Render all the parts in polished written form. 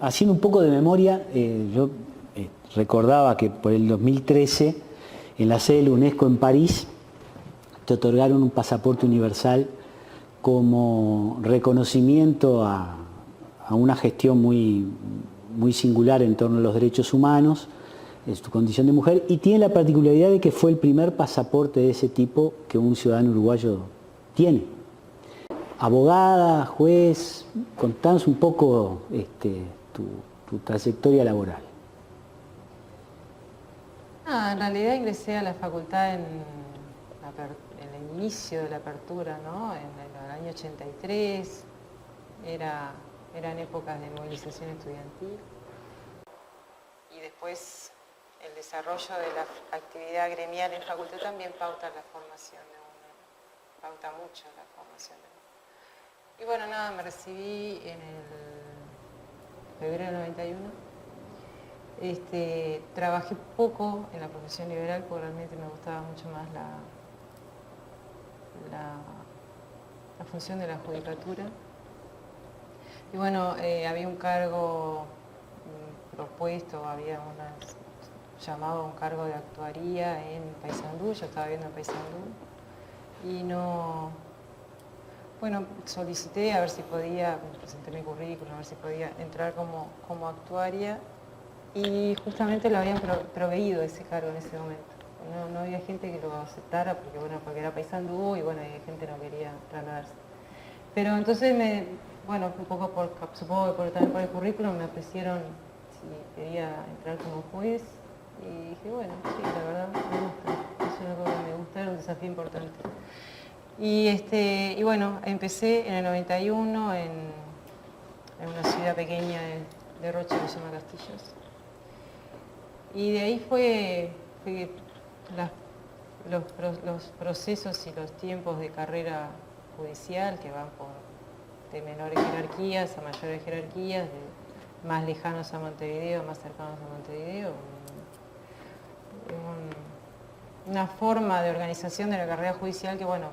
Haciendo un poco de memoria, yo recordaba que por el 2013, en la sede de la UNESCO en París, te otorgaron un pasaporte universal como reconocimiento a una gestión muy singular en torno a los derechos humanos, es tu condición de mujer, y tiene la particularidad de que fue el primer pasaporte de ese tipo que un ciudadano uruguayo tiene. Abogada, juez, contanos un poco tu trayectoria laboral. En realidad ingresé a la facultad en el inicio de la apertura, ¿no? En el año 83, eran épocas de movilización estudiantil. Y después el desarrollo de la actividad gremial en facultad también pauta la formación de uno, pauta mucho la formación de uno. Y bueno, nada, me recibí en el febrero del 91. Trabajé poco en la profesión liberal porque realmente me gustaba mucho más la función de la judicatura. Y bueno, había un cargo propuesto, había llamado un cargo de actuaría en Paysandú, yo estaba viendo en Paysandú, y bueno, solicité a ver si podía, presenté mi currículum, a ver si podía entrar como actuaria, y justamente lo habían proveído ese cargo en ese momento. No había gente que lo aceptara porque era Paysandú y bueno, gente no quería trasladarse. Pero entonces un poco supongo que también por el currículum me ofrecieron si quería entrar como juez y dije, bueno, sí, la verdad me gusta, es una cosa que me gusta, era un desafío importante. Y bueno, empecé en el 91 en una ciudad pequeña de Rocha que se llama Castillos. Y de ahí fue los procesos y los tiempos de carrera judicial que van de menores jerarquías a mayores jerarquías, de más lejanos a Montevideo, más cercanos a Montevideo. Una forma de organización de la carrera judicial que, bueno,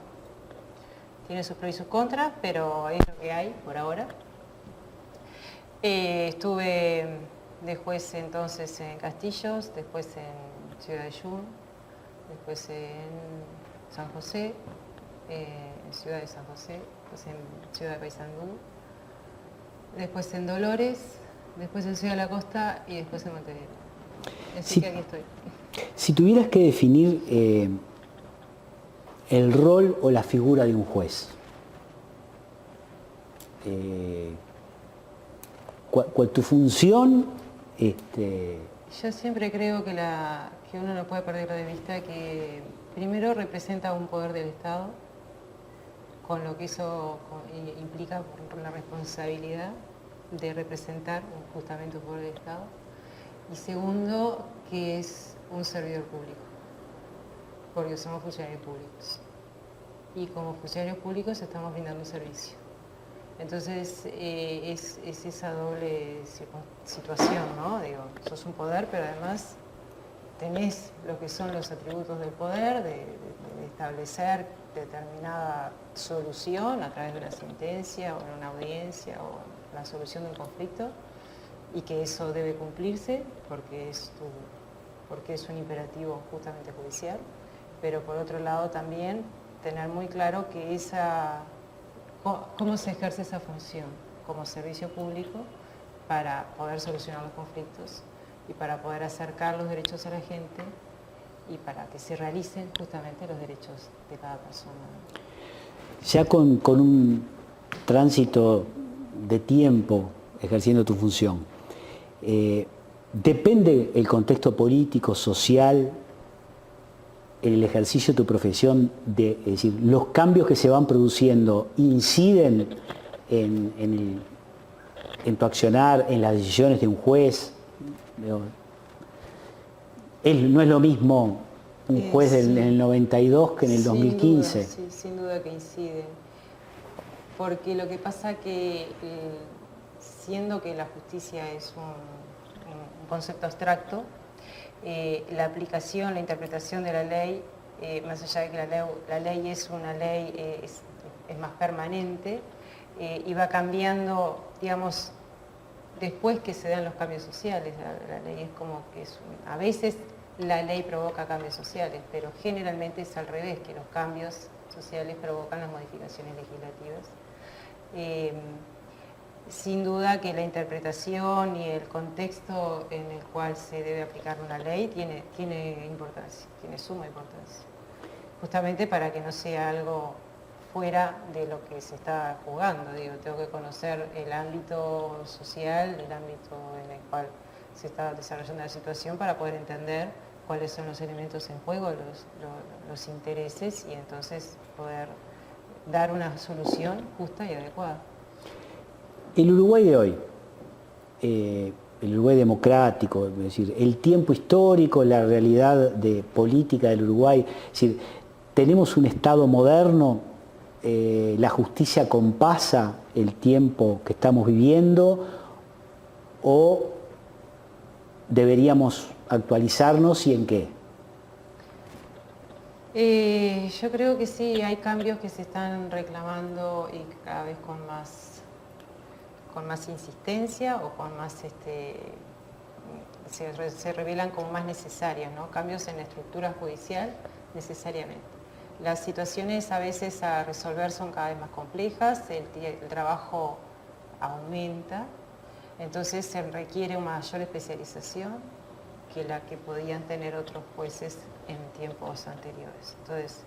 tiene sus pros y sus contras, pero es lo que hay por ahora. Estuve de juez entonces en Castillos, después en Ciudad de Yun, después en San José, en Ciudad de San José, después en Ciudad de Paysandú, después en Dolores, después en Ciudad de la Costa y después en Montevideo. Así que aquí estoy. Si tuvieras que definir el rol o la figura de un juez, ¿cuál tu función? Yo siempre creo que uno no puede perder de vista que primero representa un poder del Estado, con lo que eso implica por la responsabilidad de representar justamente un poder del Estado. Y segundo, que es un servidor público, porque somos funcionarios públicos. Y como funcionarios públicos estamos brindando un servicio. Entonces es esa doble situación, ¿no? Digo, sos un poder, pero además tenés lo que son los atributos del poder, de establecer determinada solución a través de una sentencia o en una audiencia o la solución de un conflicto, y que eso debe cumplirse porque es un imperativo justamente judicial, pero por otro lado también tener muy claro que cómo se ejerce esa función como servicio público para poder solucionar los conflictos y para poder acercar los derechos a la gente y para que se realicen justamente los derechos de cada persona. Ya con un tránsito de tiempo ejerciendo tu función, ¿depende el contexto político, social, en el ejercicio de tu profesión, es decir, los cambios que se van produciendo inciden en tu accionar, en las decisiones de un juez? No es lo mismo un juez en el 92 que en el 2015. Sí, sin duda que incide. Porque lo que pasa que, siendo que la justicia es un concepto abstracto, la aplicación, la interpretación de la ley, más allá de que la ley es una ley, es más permanente, y va cambiando, digamos, después que se dan los cambios sociales. La ley es como que a veces la ley provoca cambios sociales, pero generalmente es al revés, que los cambios sociales provocan las modificaciones legislativas. Sin duda que la interpretación y el contexto en el cual se debe aplicar una ley tiene importancia, tiene suma importancia, justamente para que no sea algo fuera de lo que se está jugando. Digo, tengo que conocer el ámbito social, el ámbito en el cual se está desarrollando la situación para poder entender cuáles son los elementos en juego, los intereses, y entonces poder dar una solución justa y adecuada. El Uruguay de hoy, el Uruguay democrático, es decir, el tiempo histórico, la realidad de política del Uruguay, es decir, tenemos un Estado moderno, la justicia compasa el tiempo que estamos viviendo, o deberíamos actualizarnos, y en qué. Yo creo que sí, hay cambios que se están reclamando y cada vez con más insistencia o con más, se revelan como más necesarios, ¿no? Cambios en la estructura judicial necesariamente. Las situaciones a veces a resolver son cada vez más complejas, el trabajo aumenta, entonces se requiere una mayor especialización que la que podían tener otros jueces en tiempos anteriores. Entonces,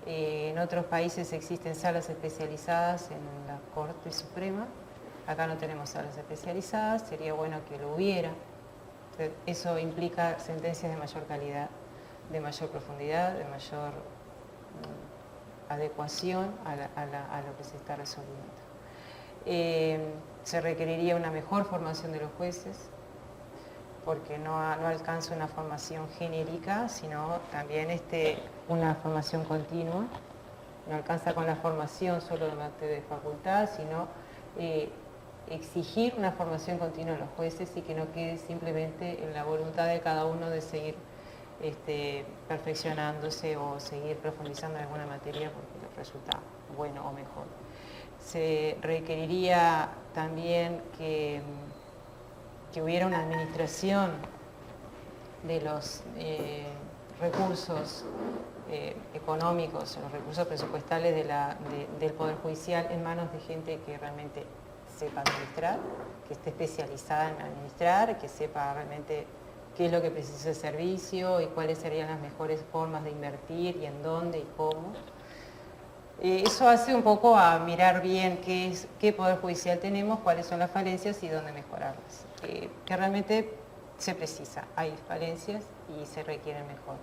en otros países existen salas especializadas en la Corte Suprema. Acá no tenemos salas especializadas, sería bueno que lo hubiera. Eso implica sentencias de mayor calidad, de mayor profundidad, de mayor adecuación a lo que se está resolviendo. Se requeriría una mejor formación de los jueces, porque no alcanza una formación genérica, sino también una formación continua. No alcanza con la formación solo de facultad, sino exigir una formación continua a los jueces y que no quede simplemente en la voluntad de cada uno de seguir perfeccionándose o seguir profundizando en alguna materia porque les resulta bueno o mejor. Se requeriría también que hubiera una administración de los recursos económicos, los recursos presupuestales del Poder Judicial en manos de gente que realmente sepa administrar, que esté especializada en administrar, que sepa realmente qué es lo que precisa el servicio y cuáles serían las mejores formas de invertir y en dónde y cómo. Eso hace un poco a mirar bien qué Poder Judicial tenemos, cuáles son las falencias y dónde mejorarlas. Que realmente se precisa, hay falencias y se requieren mejoras.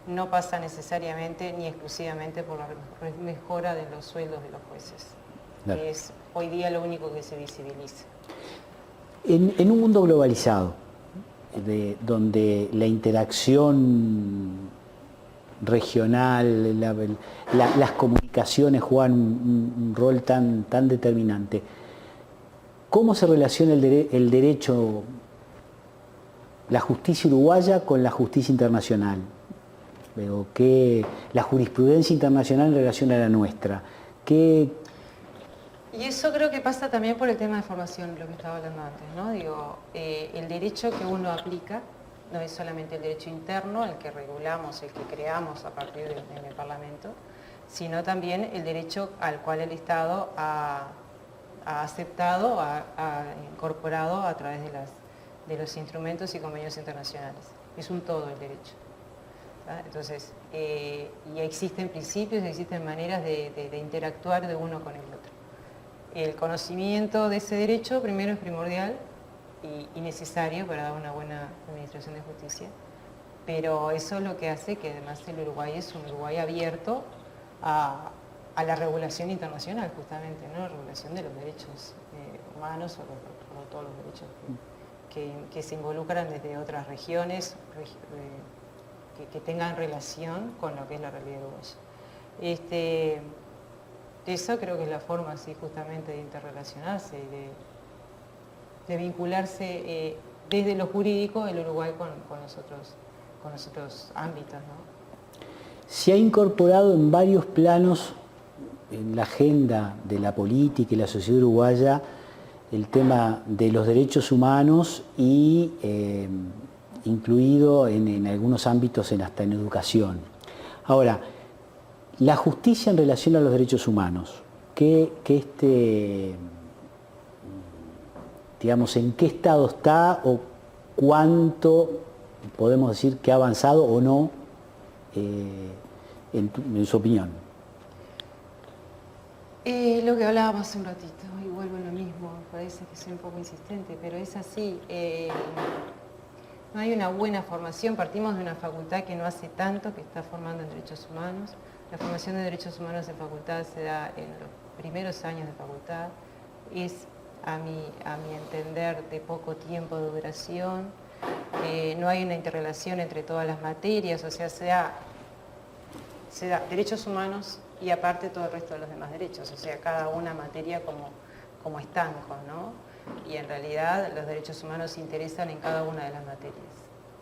No pasa necesariamente ni exclusivamente por la mejora de los sueldos de los jueces, claro, que es hoy día lo único que se visibiliza. En un mundo globalizado, donde la interacción regional, las comunicaciones juegan un rol tan determinante, ¿cómo se relaciona el derecho, la justicia uruguaya con la justicia internacional? Veo que la jurisprudencia internacional en relación a la nuestra. Y eso creo que pasa también por el tema de formación, lo que estaba hablando antes, ¿no? Digo, el derecho que uno aplica no es solamente el derecho interno, el que regulamos, el que creamos a partir del Parlamento, sino también el derecho al cual el Estado ha aceptado, ha incorporado a través de los instrumentos y convenios internacionales. Es un todo el derecho. Entonces, y existen principios, existen maneras de interactuar de uno con el otro. El conocimiento de ese derecho primero es primordial y necesario para dar una buena administración de justicia, pero eso es lo que hace que además el Uruguay es un Uruguay abierto a la regulación internacional, justamente, ¿no? La regulación de los derechos humanos o todos los derechos que se involucran desde otras regiones, que tengan relación con lo que es la realidad uruguaya. Eso creo que es la forma, así, justamente de interrelacionarse y de vincularse desde lo jurídico el Uruguay con los otros ámbitos, ¿no? Se ha incorporado en varios planos en la agenda de la política y la sociedad uruguaya el tema de los derechos humanos y incluido en algunos ámbitos, hasta en educación. Ahora, la justicia en relación a los derechos humanos, digamos, ¿en qué estado está o cuánto podemos decir que ha avanzado o no, en su opinión? Lo que hablábamos hace un ratito, y vuelvo a lo mismo, parece que soy un poco insistente, pero es así. No hay una buena formación, partimos de una facultad que no hace tanto que está formando en derechos humanos. La formación de derechos humanos en facultad se da en los primeros años de facultad, es a mi entender de poco tiempo de duración, no hay una interrelación entre todas las materias, o sea, se da derechos humanos y aparte todo el resto de los demás derechos, o sea, cada una materia como estanco, ¿no? Y en realidad los derechos humanos se interesan en cada una de las materias,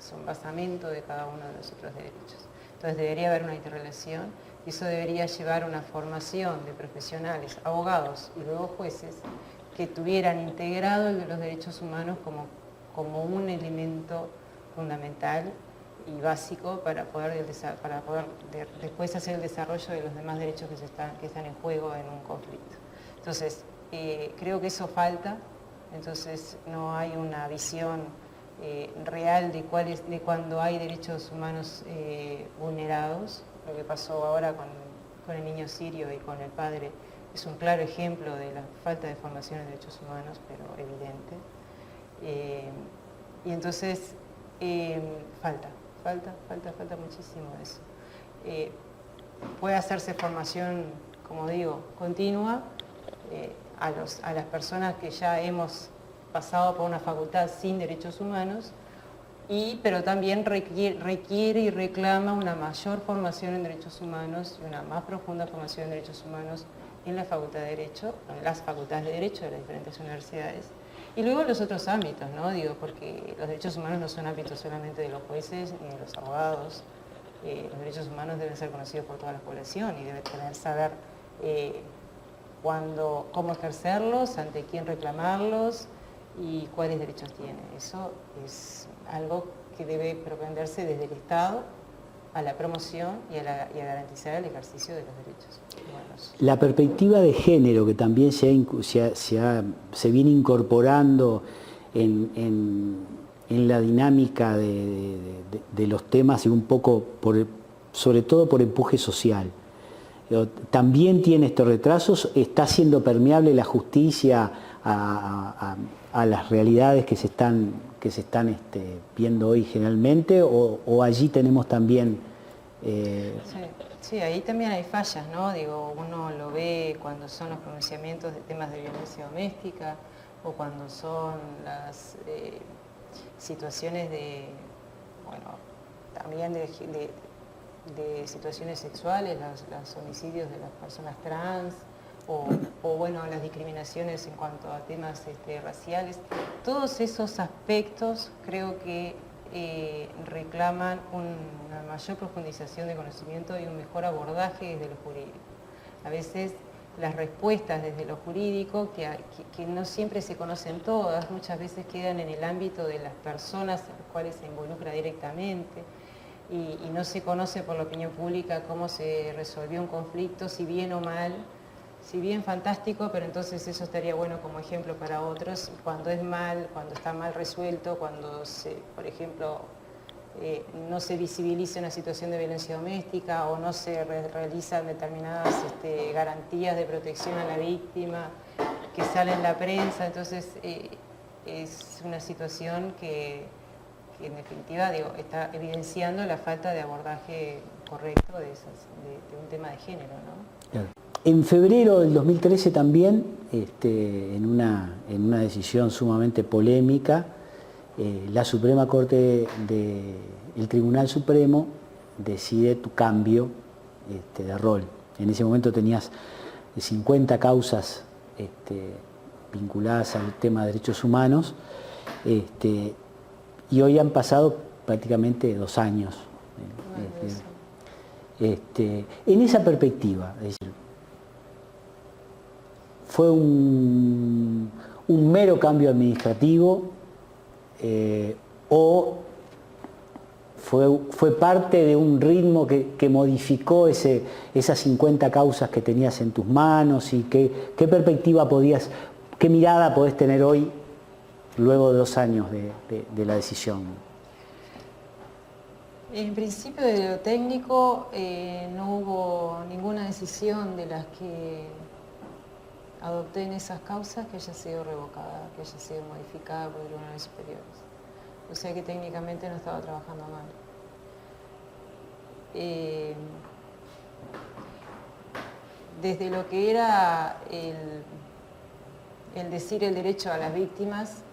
son basamento de cada uno de los otros derechos. Entonces debería haber una interrelación y eso debería llevar a una formación de profesionales, abogados y luego jueces que tuvieran integrado los derechos humanos como un elemento fundamental y básico para poder después hacer el desarrollo de los demás derechos que están en juego en un conflicto. Entonces, creo que eso falta, entonces no hay una visión real de cuando hay derechos humanos vulnerados. Lo que pasó ahora con el niño sirio y con el padre es un claro ejemplo de la falta de formación en derechos humanos, pero evidente. Y entonces falta muchísimo eso. Puede hacerse formación, como digo, continua a las personas que ya hemos pasado por una facultad sin derechos humanos, pero también requiere y reclama una mayor formación en derechos humanos y una más profunda formación en derechos humanos en la Facultad de Derecho, en las facultades de Derecho de las diferentes universidades. Y luego los otros ámbitos, ¿no? Digo, porque los derechos humanos no son ámbitos solamente de los jueces ni de los abogados. Los derechos humanos deben ser conocidos por toda la población y deben saber cómo ejercerlos, ante quién reclamarlos y cuáles derechos tiene. Eso es algo que debe propenderse desde el Estado a la promoción y a garantizar el ejercicio de los derechos humanos. La perspectiva de género que también se viene incorporando en la dinámica de los temas y un poco, sobre todo por empuje social. También tiene estos retrasos, está siendo permeable la justicia a las realidades que se están viendo hoy generalmente, o allí tenemos también... Sí, ahí también hay fallas, ¿no? Digo, uno lo ve cuando son los pronunciamientos de temas de violencia doméstica o cuando son las situaciones también de situaciones sexuales, los homicidios de las personas trans, o bueno, las discriminaciones en cuanto a temas raciales. Todos esos aspectos creo que reclaman una mayor profundización de conocimiento y un mejor abordaje desde lo jurídico. A veces las respuestas desde lo jurídico, que no siempre se conocen todas, muchas veces quedan en el ámbito de las personas a las cuales se involucra directamente, y no se conoce por la opinión pública cómo se resolvió un conflicto, si bien o mal, si bien fantástico, pero entonces eso estaría bueno como ejemplo para otros, cuando está mal resuelto, cuando por ejemplo, no se visibiliza una situación de violencia doméstica o no se realizan determinadas garantías de protección a la víctima que sale en la prensa, entonces es una situación que en definitiva está evidenciando la falta de abordaje correcto de un tema de género, ¿no? Claro. En febrero del 2013 también, en una decisión sumamente polémica, la Suprema Corte el Tribunal Supremo decide tu cambio de rol. En ese momento tenías 50 causas vinculadas al tema de derechos humanos, y hoy han pasado prácticamente 2 años. En esa perspectiva, es decir, fue un un mero cambio administrativo o fue parte de un ritmo que modificó esas 50 causas que tenías en tus manos y qué perspectiva qué mirada podés tener hoy luego de 2 años de la decisión? En principio, de lo técnico, no hubo ninguna decisión de las que adopté en esas causas que haya sido revocada, que haya sido modificada por tribunales superiores. O sea que técnicamente no estaba trabajando mal. Desde lo que era el decir el derecho a las víctimas,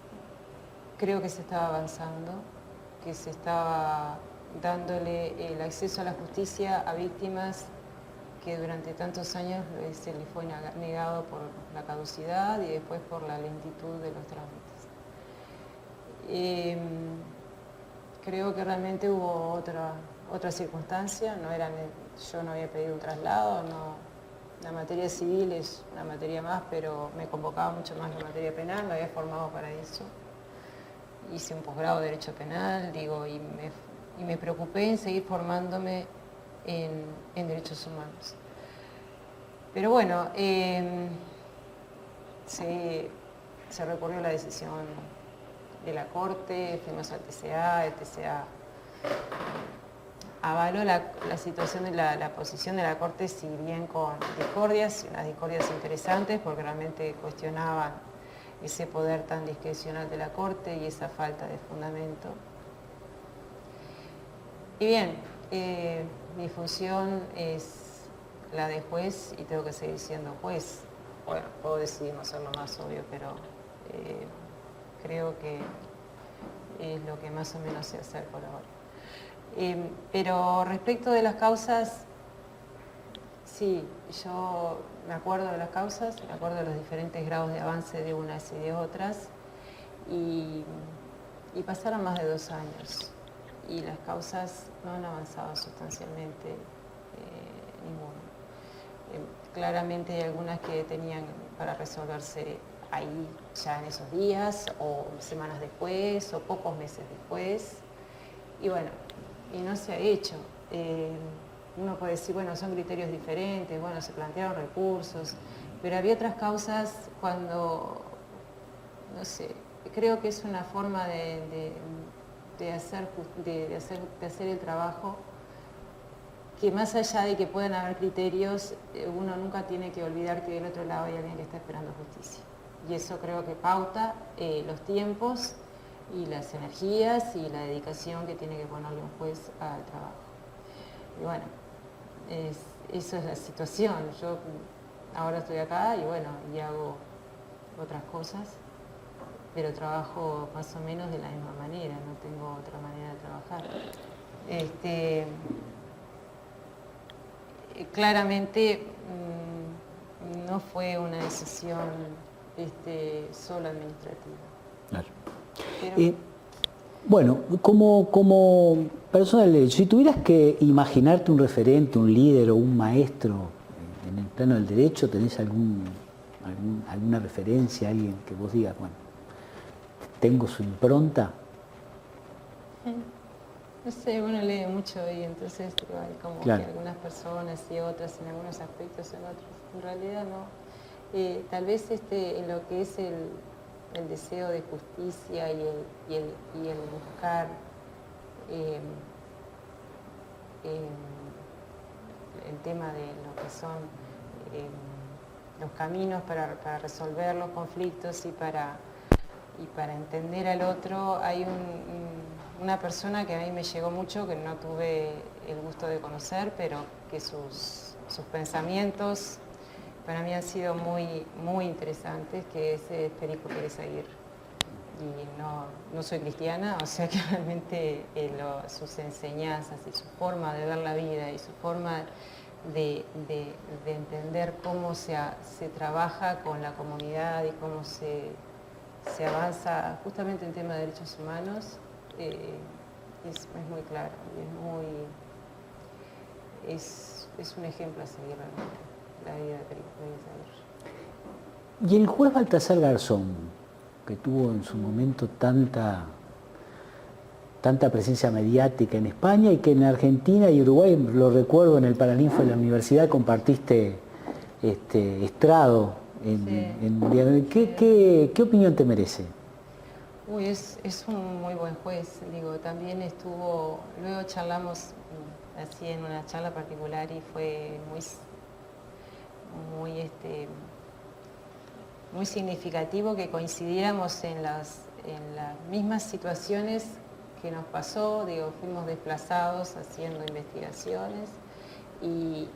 creo que se estaba avanzando, que se estaba dándole el acceso a la justicia a víctimas que durante tantos años se les fue negado por la caducidad y después por la lentitud de los trámites. Creo que realmente hubo otra circunstancia, yo no había pedido un traslado, la materia civil es una materia más, pero me convocaba mucho más la materia penal, me había formado para eso. Hice un posgrado de Derecho Penal, y me preocupé en seguir formándome en derechos humanos. Pero bueno, se recurrió a la decisión de la Corte, fuimos al TCA, el TCA avaló la situación de la posición de la Corte, si bien con discordias, unas discordias interesantes, porque realmente cuestionaban ese poder tan discrecional de la Corte y esa falta de fundamento. Y bien, mi función es la de juez y tengo que seguir siendo juez. Bueno, puedo decidir no hacerlo más obvio, pero creo que es lo que más o menos sé hacer por ahora. Pero respecto de las causas, sí, yo me acuerdo de las causas, me acuerdo de los diferentes grados de avance de unas y de otras, y pasaron más de 2 años. Y las causas no han avanzado sustancialmente ninguna. Claramente hay algunas que tenían para resolverse ahí ya en esos días, o semanas después, o pocos meses después. Y bueno, y no se ha hecho. Uno puede decir, bueno, son criterios diferentes, bueno, se plantearon recursos, pero había otras causas cuando, no sé, creo que es una forma de hacer el trabajo, que más allá de que puedan haber criterios, uno nunca tiene que olvidar que del otro lado hay alguien que está esperando justicia. Y eso creo que pauta los tiempos y las energías y la dedicación que tiene que ponerle un juez al trabajo. Y bueno, eso es la situación. Yo ahora estoy acá y bueno, y hago otras cosas, pero trabajo más o menos de la misma manera, no tengo otra manera de trabajar. Claramente no fue una decisión solo administrativa. Claro. Pero, bueno, como persona del derecho, si tuvieras que imaginarte un referente, un líder o un maestro en el plano del derecho, ¿tenés alguna referencia, alguien que vos digas, bueno, tengo su impronta? no sé, uno lee mucho y entonces igual como Claro. que algunas personas y otras en algunos aspectos, en otros, en realidad no. Tal vez en lo que es el deseo de justicia y el buscar el tema de lo que son los caminos para resolver los conflictos y para entender al otro. Hay una persona que a mí me llegó mucho, que no tuve el gusto de conocer, pero que sus pensamientos para mí han sido muy, muy interesantes, que es Federico Pérez Aguirre. Y no soy cristiana, o sea que realmente sus enseñanzas y su forma de ver la vida y su forma de entender cómo se trabaja con la comunidad y cómo se avanza justamente en tema de derechos humanos, es muy claro y es un ejemplo a seguir realmente, la vida de Federico Pérez Aguirre. Y el juez Baltasar Garzón, que tuvo en su momento tanta presencia mediática en España y que en Argentina y Uruguay, lo recuerdo en el Paraninfo de la universidad, compartiste estrado. ¿Qué opinión te merece? Uy, es un muy buen juez, digo, también estuvo, luego charlamos así en una charla particular y fue muy significativo que coincidiéramos en las mismas situaciones que nos pasó, digo, fuimos desplazados haciendo investigaciones y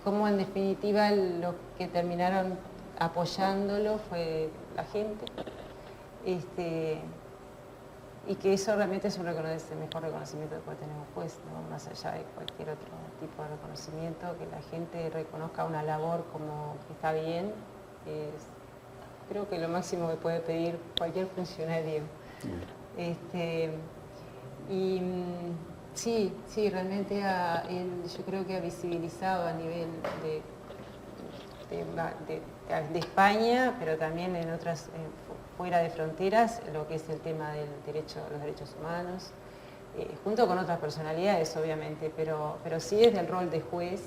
cómo en definitiva los que terminaron apoyándolo fue la gente, y que eso realmente es el mejor reconocimiento que puede tener un juez, ¿no? Más allá de cualquier otro tipo de reconocimiento, que la gente reconozca una labor como que está bien, creo que lo máximo que puede pedir cualquier funcionario. Sí, realmente yo creo que ha visibilizado a nivel de España, pero también en otras, fuera de fronteras, lo que es el tema de los derechos humanos, junto con otras personalidades, obviamente, pero sí desde el rol de juez,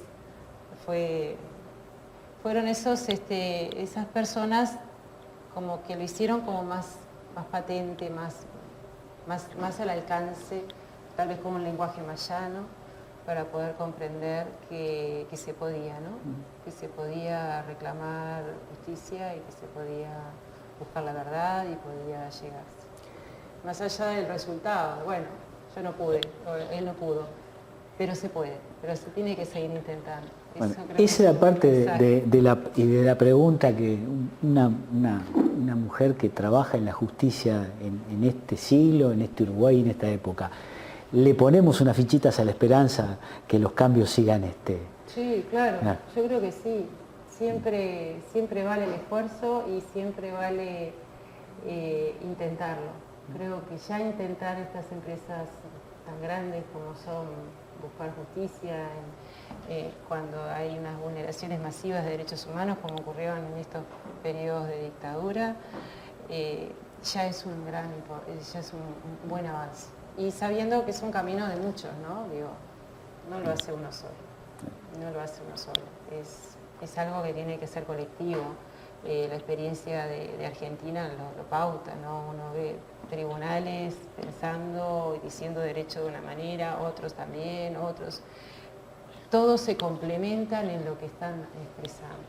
fueron esas personas como que lo hicieron como más patente, más al alcance, tal vez como un lenguaje más llano, para poder comprender que se podía, ¿no? Que se podía reclamar justicia y que se podía buscar la verdad y podía llegarse. Más allá del resultado, bueno, yo no pude, él no pudo, pero se puede, pero se tiene que seguir intentando. Bueno, esa era parte de la pregunta que una mujer que trabaja en la justicia en este siglo, en este Uruguay, en esta época, ¿le ponemos unas fichitas a la esperanza que los cambios sigan Sí, claro, yo creo que sí. Siempre vale el esfuerzo y siempre vale intentarlo. Creo que ya intentar estas empresas tan grandes como son buscar justicia, cuando hay unas vulneraciones masivas de derechos humanos como ocurrieron en estos periodos de dictadura, ya es un buen avance. Y sabiendo que es un camino de muchos, ¿no? Digo, no lo hace uno solo. Es algo que tiene que ser colectivo. La experiencia de Argentina lo pauta, ¿no? Uno ve tribunales pensando y diciendo derecho de una manera, otros también, otros. Todos se complementan en lo que están expresando.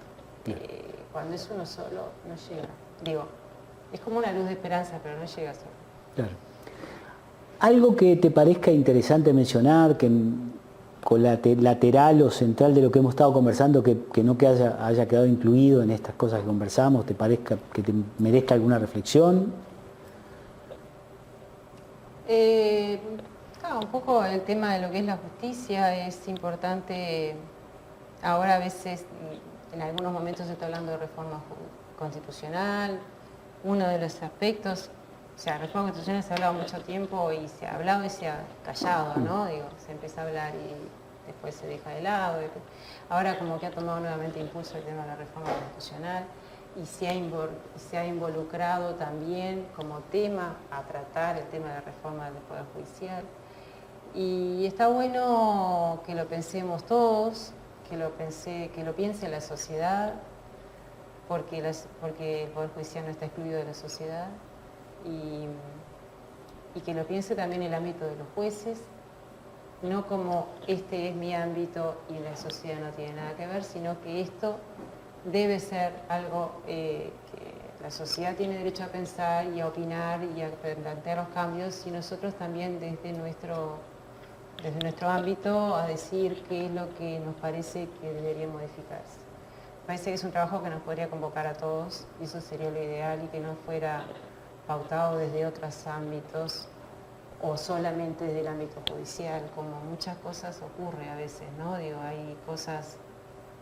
Cuando es uno solo, no llega. Digo, es como una luz de esperanza, pero no llega solo. Claro. Algo que te parezca interesante mencionar, que lateral o central de lo que hemos estado conversando, que no haya quedado incluido en estas cosas que conversamos, ¿te parezca que te merezca alguna reflexión? Un poco el tema de lo que es la justicia es importante. Ahora a veces, en algunos momentos se está hablando de reforma constitucional. Uno de los aspectos, o sea, reforma constitucional se ha hablado mucho tiempo y se ha hablado y se ha callado, ¿no? Digo, se empieza a hablar y después se deja de lado. Ahora como que ha tomado nuevamente impulso el tema de la reforma constitucional y se ha involucrado también como tema a tratar el tema de la reforma del Poder Judicial. Y está bueno que lo pensemos todos, que lo piense la sociedad, porque el Poder Judicial no está excluido de la sociedad, y que lo piense también el ámbito de los jueces, no como este es mi ámbito y la sociedad no tiene nada que ver, sino que esto debe ser algo que la sociedad tiene derecho a pensar y a opinar y a plantear los cambios, y nosotros también desde nuestro ámbito a decir qué es lo que nos parece que debería modificarse. Parece que es un trabajo que nos podría convocar a todos, y eso sería lo ideal, y que no fuera pautado desde otros ámbitos o solamente desde el ámbito judicial, como muchas cosas ocurre a veces, ¿no? Digo, hay cosas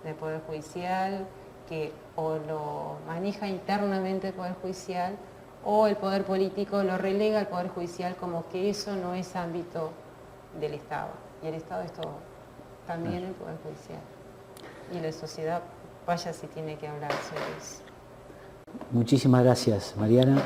del Poder Judicial que o lo maneja internamente el Poder Judicial o el Poder Político lo relega al Poder Judicial como que eso no es ámbito del Estado. Y el Estado es todo, también el Poder Judicial. Y la sociedad, vaya si tiene que hablar sobre eso. Muchísimas gracias, Mariana.